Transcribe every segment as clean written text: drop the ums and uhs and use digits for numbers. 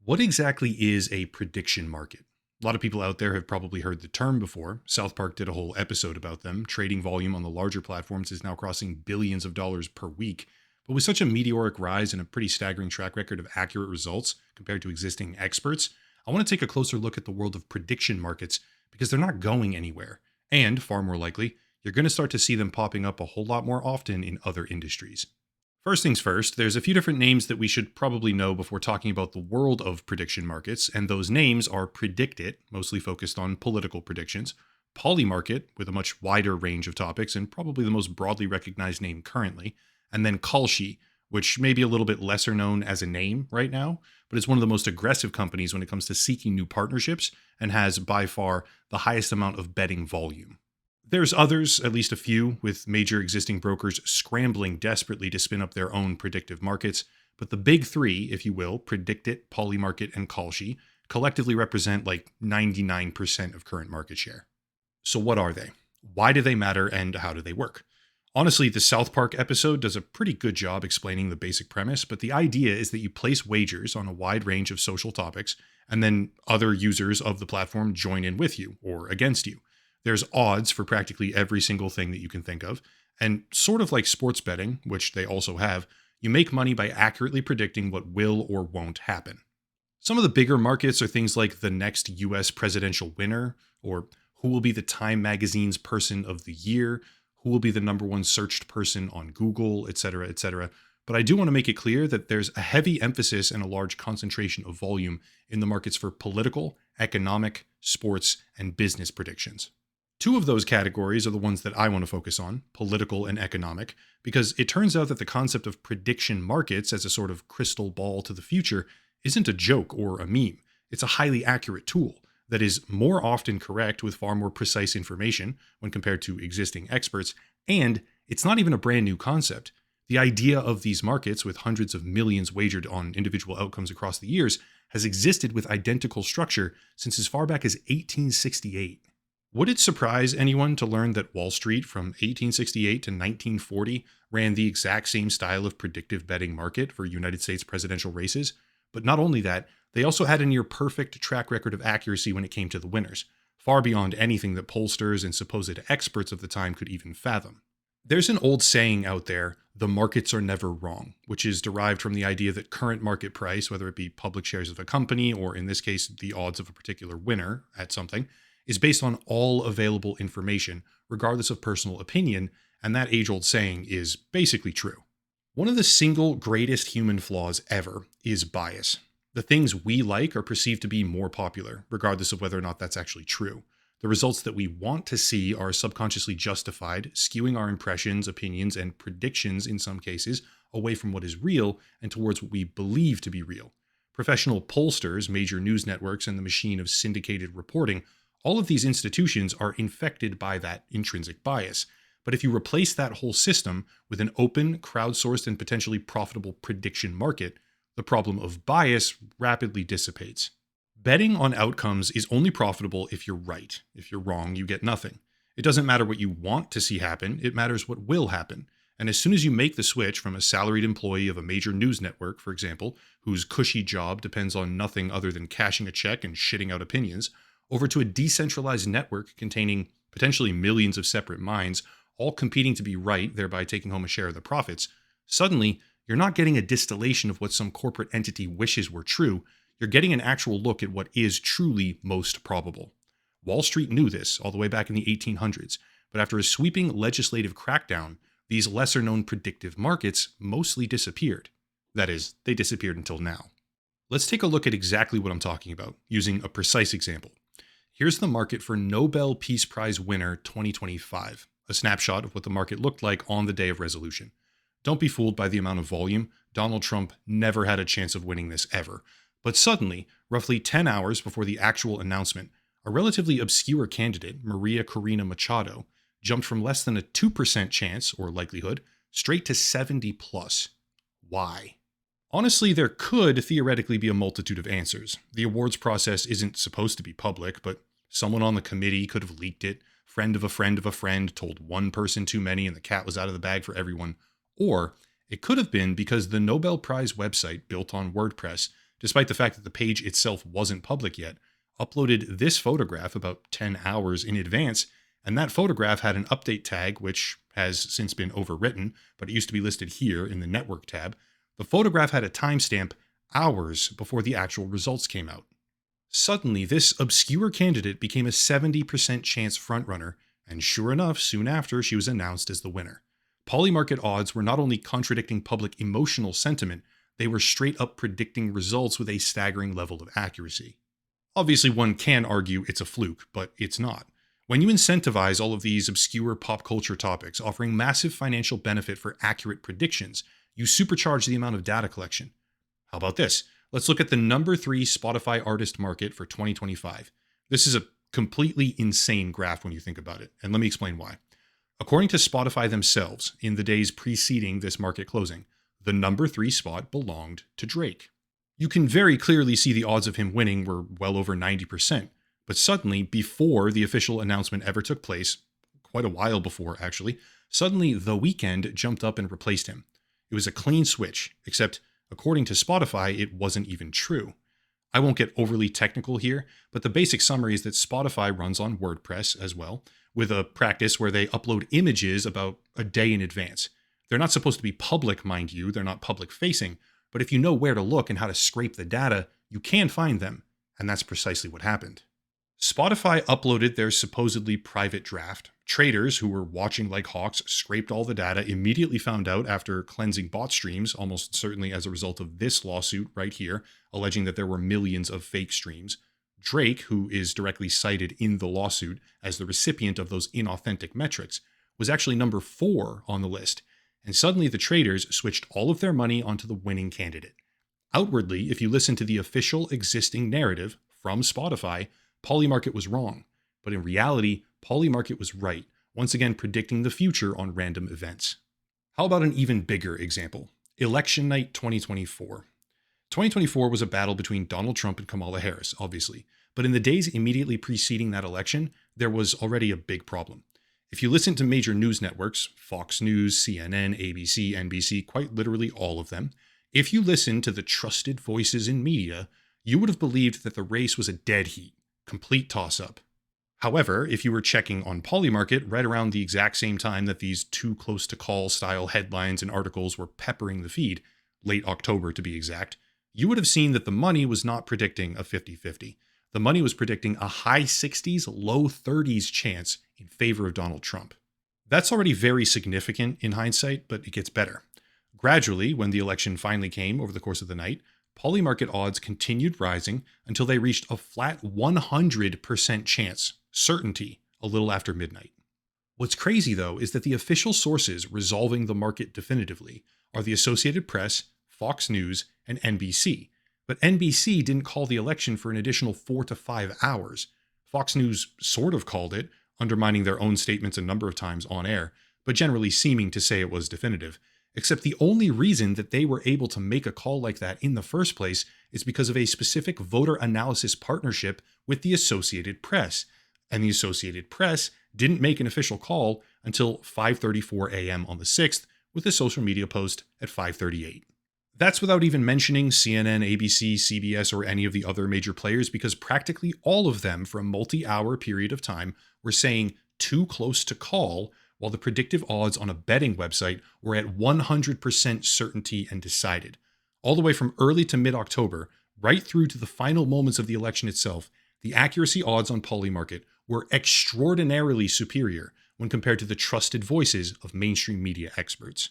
What exactly is a prediction market? A lot of people out there have probably heard the term before. South Park did a whole episode about them. Trading volume on the larger platforms is now crossing billions of dollars per week. But with such a meteoric rise and a pretty staggering track record of accurate results compared to existing experts, I want to take a closer look at the world of prediction markets because they're not going anywhere. And far more likely, you're going to start to see them popping up a whole lot more often in other industries. First things first, there's a few different names that we should probably know before talking about the world of prediction markets, and those names are Predictit, mostly focused on political predictions, Polymarket, with a much wider range of topics and probably the most broadly recognized name currently, and then Kalshi, which may be a little bit lesser known as a name right now, but it's one of the most aggressive companies when it comes to seeking new partnerships and has by far the highest amount of betting volume. There's others, at least a few, with major existing brokers scrambling desperately to spin up their own predictive markets. But the big three, if you will, Predictit, Polymarket, and Kalshi, collectively represent like 99% of current market share. So what are they? Why do they matter and how do they work? Honestly, the South Park episode does a pretty good job explaining the basic premise, but the idea is that you place wagers on a wide range of social topics, and then other users of the platform join in with you or against you. There's odds for practically every single thing that you can think of. And sort of like sports betting, which they also have, you make money by accurately predicting what will or won't happen. Some of the bigger markets are things like the next US presidential winner, or who will be the Time magazine's person of the year, who will be the number one searched person on Google, etc., etc. But I do want to make it clear that there's a heavy emphasis and a large concentration of volume in the markets for political, economic, sports, and business predictions. Two of those categories are the ones that I want to focus on, political and economic, because it turns out that the concept of prediction markets as a sort of crystal ball to the future isn't a joke or a meme. It's a highly accurate tool that is more often correct with far more precise information when compared to existing experts, and it's not even a brand new concept. The idea of these markets, with hundreds of millions wagered on individual outcomes across the years, has existed with identical structure since as far back as 1868. Would it surprise anyone to learn that Wall Street from 1868 to 1940 ran the exact same style of predictive betting market for United States presidential races? But not only that, they also had a near perfect track record of accuracy when it came to the winners, far beyond anything that pollsters and supposed experts of the time could even fathom. There's an old saying out there, the markets are never wrong, which is derived from the idea that current market price, whether it be public shares of a company or in this case, the odds of a particular winner at something, is based on all available information, regardless of personal opinion, and that age-old saying is basically true. One of the single greatest human flaws ever is bias. The things we like are perceived to be more popular, regardless of whether or not that's actually true. The results that we want to see are subconsciously justified, skewing our impressions, opinions, and predictions in some cases away from what is real and towards what we believe to be real. Professional pollsters, major news networks, and the machine of syndicated reporting, all of these institutions are infected by that intrinsic bias. But if you replace that whole system with an open, crowdsourced, and potentially profitable prediction market, the problem of bias rapidly dissipates. Betting on outcomes is only profitable if you're right. If you're wrong, you get nothing. It doesn't matter what you want to see happen, it matters what will happen. And as soon as you make the switch from a salaried employee of a major news network, for example, whose cushy job depends on nothing other than cashing a check and shitting out opinions, over to a decentralized network containing potentially millions of separate minds, all competing to be right, thereby taking home a share of the profits, suddenly you're not getting a distillation of what some corporate entity wishes were true, you're getting an actual look at what is truly most probable. Wall Street knew this all the way back in the 1800s, but after a sweeping legislative crackdown, these lesser-known predictive markets mostly disappeared. That is, they disappeared until now. Let's take a look at exactly what I'm talking about, using a precise example. Here's the market for Nobel Peace Prize winner 2025, a snapshot of what the market looked like on the day of resolution. Don't be fooled by the amount of volume. Donald Trump never had a chance of winning this ever. But suddenly, roughly 10 hours before the actual announcement, a relatively obscure candidate, Maria Corina Machado, jumped from less than a 2% chance or likelihood straight to 70 plus. Why? Honestly, there could theoretically be a multitude of answers. The awards process isn't supposed to be public, but someone on the committee could have leaked it. Friend of a friend of a friend told one person too many and the cat was out of the bag for everyone. Or it could have been because the Nobel Prize website, built on WordPress, despite the fact that the page itself wasn't public yet, uploaded this photograph about 10 hours in advance, and that photograph had an update tag, which has since been overwritten, but it used to be listed here in the network tab. The photograph had a timestamp hours before the actual results came out. Suddenly, this obscure candidate became a 70% chance frontrunner, and sure enough, soon after, she was announced as the winner. Polymarket odds were not only contradicting public emotional sentiment, they were straight up predicting results with a staggering level of accuracy. Obviously, one can argue it's a fluke, but it's not. When you incentivize all of these obscure pop culture topics, offering massive financial benefit for accurate predictions, you supercharge the amount of data collection. How about this? Let's look at the number 3 Spotify artist market for 2025. This is a completely insane graph when you think about it, and let me explain why. According to Spotify themselves, in the days preceding this market closing, the number 3 spot belonged to Drake. You can very clearly see the odds of him winning were well over 90%, but suddenly, before the official announcement ever took place, quite a while before actually, suddenly The Weeknd jumped up and replaced him. It was a clean switch, except according to Spotify, it wasn't even true. I won't get overly technical here, but the basic summary is that Spotify runs on WordPress as well, with a practice where they upload images about a day in advance. They're not supposed to be public, mind you, they're not public facing, but if you know where to look and how to scrape the data, you can find them, and that's precisely what happened. Spotify uploaded their supposedly private draft. Traders who were watching like hawks scraped all the data, immediately found out after cleansing bot streams, almost certainly as a result of this lawsuit right here, alleging that there were millions of fake streams. Drake, who is directly cited in the lawsuit as the recipient of those inauthentic metrics, was actually number 4 on the list, and suddenly the traders switched all of their money onto the winning candidate. Outwardly, if you listen to the official existing narrative from Spotify, Polymarket was wrong, but in reality, Polymarket was right, once again predicting the future on random events. How about an even bigger example? Election night 2024. 2024 was a battle between Donald Trump and Kamala Harris, obviously, but in the days immediately preceding that election, there was already a big problem. If you listen to major news networks, Fox News, CNN, ABC, NBC, quite literally all of them, if you listen to the trusted voices in media, you would have believed that the race was a dead heat, complete toss-up. However, if you were checking on Polymarket right around the exact same time that these too close to call style headlines and articles were peppering the feed, late October to be exact, you would have seen that the money was not predicting a 50-50. The money was predicting a high 60s, low 30s chance in favor of Donald Trump. That's already very significant in hindsight, but it gets better. Gradually, when the election finally came over the course of the night, Polymarket odds continued rising until they reached a flat 100% chance, certainty, a little after midnight. What's crazy, though, is that the official sources resolving the market definitively are the Associated Press, Fox News, and NBC. But NBC didn't call the election for an additional 4 to 5 hours. Fox News sort of called it, undermining their own statements a number of times on air, but generally seeming to say it was definitive. Except the only reason that they were able to make a call like that in the first place is because of a specific voter analysis partnership with the Associated Press. And the Associated Press didn't make an official call until 5:34 a.m. on the 6th, with a social media post at 5:38. That's without even mentioning CNN, ABC, CBS, or any of the other major players, because practically all of them for a multi-hour period of time were saying too close to call, while the predictive odds on a betting website were at 100% certainty and decided. All the way from early to mid-October, right through to the final moments of the election itself, the accuracy odds on Polymarket were extraordinarily superior when compared to the trusted voices of mainstream media experts.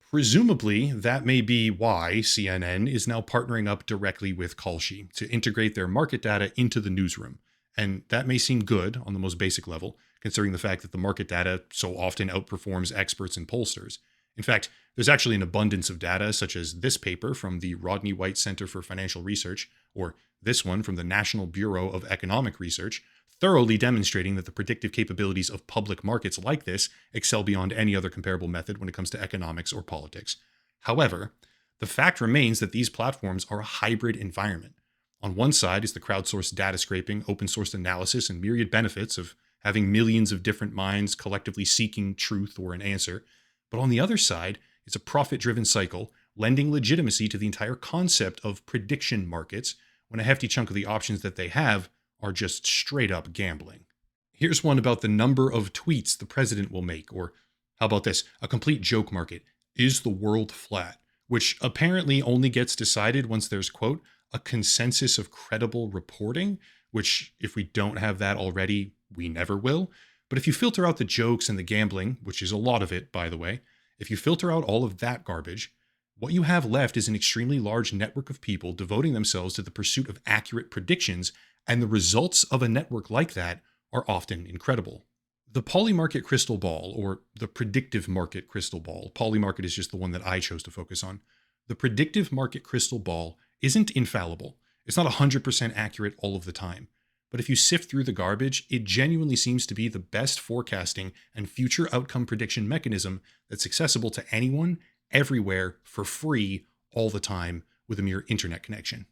Presumably, that may be why CNN is now partnering up directly with Kalshi to integrate their market data into the newsroom. And that may seem good on the most basic level, considering the fact that the market data so often outperforms experts and pollsters. In fact, there's actually an abundance of data, such as this paper from the Rodney White Center for Financial Research, or this one from the National Bureau of Economic Research, thoroughly demonstrating that the predictive capabilities of public markets like this excel beyond any other comparable method when it comes to economics or politics. However, the fact remains that these platforms are a hybrid environment. On one side is the crowdsourced data scraping, open source analysis, and myriad benefits of having millions of different minds collectively seeking truth or an answer. But on the other side is a profit-driven cycle lending legitimacy to the entire concept of prediction markets when a hefty chunk of the options that they have are just straight up gambling. Here's one about the number of tweets the president will make, or how about this? A complete joke market. Is the world flat? Which apparently only gets decided once there's, quote, a consensus of credible reporting, which if we don't have that already, we never will. But if you filter out the jokes and the gambling, which is a lot of it, by the way, if you filter out all of that garbage, what you have left is an extremely large network of people devoting themselves to the pursuit of accurate predictions, and the results of a network like that are often incredible. The Polymarket crystal ball, or the predictive market crystal ball, Polymarket is just the one that I chose to focus on. The predictive market crystal ball isn't infallible. It's not 100% accurate all of the time. But if you sift through the garbage, it genuinely seems to be the best forecasting and future outcome prediction mechanism that's accessible to anyone, everywhere, for free, all the time, with a mere internet connection.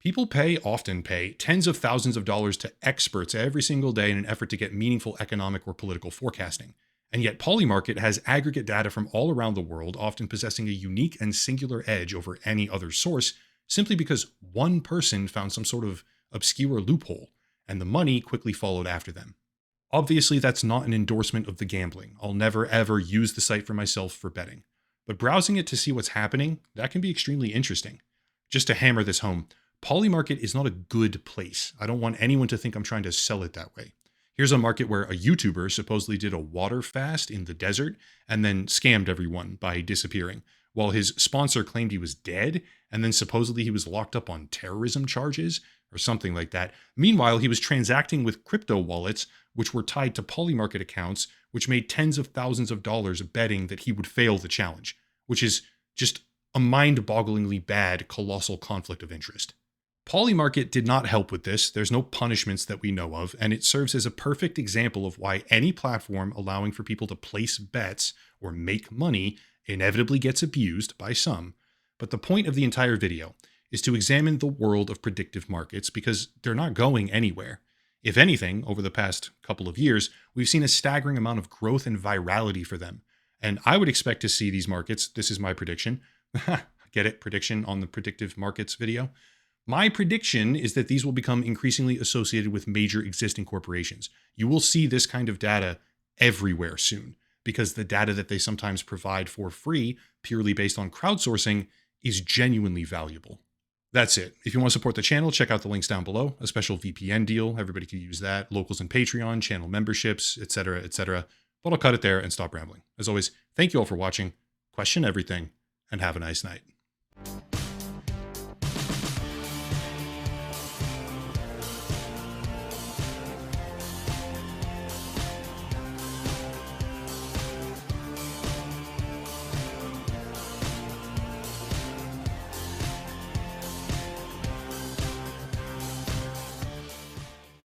People often pay tens of thousands of dollars to experts every single day in an effort to get meaningful economic or political forecasting. And yet Polymarket has aggregate data from all around the world, often possessing a unique and singular edge over any other source, simply because one person found some sort of obscure loophole, and the money quickly followed after them. Obviously, that's not an endorsement of the gambling. I'll never ever use the site for myself for betting. But browsing it to see what's happening, that can be extremely interesting. Just to hammer this home, Polymarket is not a good place. I don't want anyone to think I'm trying to sell it that way. Here's a market where a YouTuber supposedly did a water fast in the desert and then scammed everyone by disappearing, while his sponsor claimed he was dead, and then supposedly he was locked up on terrorism charges or something like that. Meanwhile, he was transacting with crypto wallets, which were tied to Polymarket accounts, which made tens of thousands of dollars betting that he would fail the challenge, which is just a mind-bogglingly bad, colossal conflict of interest. Polymarket did not help with this. There's no punishments that we know of, and it serves as a perfect example of why any platform allowing for people to place bets or make money inevitably gets abused by some. But the point of the entire video is to examine the world of predictive markets because they're not going anywhere. If anything, over the past couple of years, we've seen a staggering amount of growth and virality for them. And I would expect to see these markets, this is my prediction, get it, prediction on the predictive markets video. My prediction is that these will become increasingly associated with major existing corporations. You will see this kind of data everywhere soon because the data that they sometimes provide for free, purely based on crowdsourcing, is genuinely valuable. That's it. If you want to support the channel, check out the links down below. A special VPN deal. Everybody can use that. Locals and Patreon, channel memberships, etc., etc. But I'll cut it there and stop rambling. As always, thank you all for watching. Question everything and have a nice night.